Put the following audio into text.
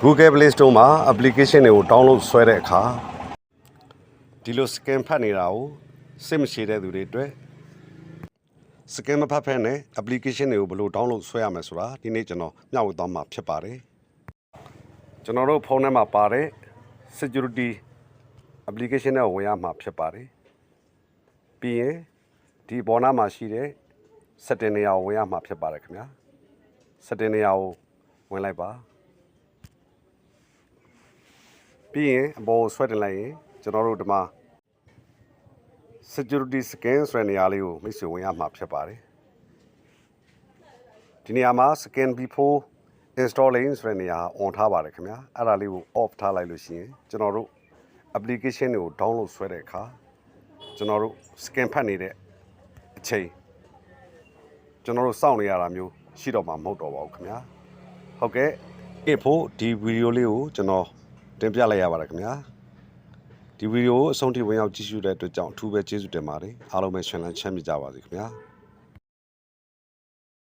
Google Play Store မှာ application တွေကို download ဆွဲတဲ့အခါဒီလို scan ဖတ်နေတာကိုစိတ်မရှိတဲ့သူတွေအတွက် scan မဖတ်ဖက်နဲ့ application တွေကိုဘယ်လို download ဆွဲရမလဲဆိုတာဒီနေ့ကျွန်တော်မျှဝေသွားမှာဖြစ်ပါတယ်ကျွန်တော်တို့ဖုန်းထဲမှာပါတဲ့ security application နဲ့ဝင်ရမှာဖြစ်ပါတယ်ပြီးရင်ဒီဘောနာမှာရှိတဲ့ setting နေရာကိုဝင်ရမှာဖြစ်ပါတယ်ခင်ဗျာ setting နေရာကိုဝင်လိုက်ပါပြီးရင်အပေါ်ဆွဲတင်လိုက်ရင်ကျွန်တော်တို့ဒီမှာ security scan ဆိုတဲ့နေရာလေးကိုမိတ်ဆွေဝင်ရမှာဖြစ်ပါတယ်ဒီနေရာမှာ scan before installing ဆိုတဲ့နေရာ on ထားပါတယ်ခင်ဗျာအဲ့ဒါလေးကို off ထားလိုက်လို့ရှိရင်ကျွန်တော်တို့ application တွေကို download ဆွဲတဲ့အခါကျွန်တော်တို့ scan ဖတ်နေတဲ့အချိန်ကျွန်တော်တို့စောင့်နေရတာမျိုးရှိတော့မှာမဟုတ်တော့ပါဘူးခင်ဗျာဟုတ်ကဲ့ဖို့ဒီဗီဒီယိုလေးကိုကျွန်တော်တင်ပြလိုက်ရပါတယ်ခင်ဗျာဒီဗီဒီယိုကိုအဆုံးထိဝင်ရောက်ကြည့်ရှုတဲ့အတွက်ကြောင့်အထူးပဲကျေးဇူးတင်ပါတယ်အားလုံးပဲရှင်လန်းချမ်းမြေ့ကြပါစေခင်ဗျာ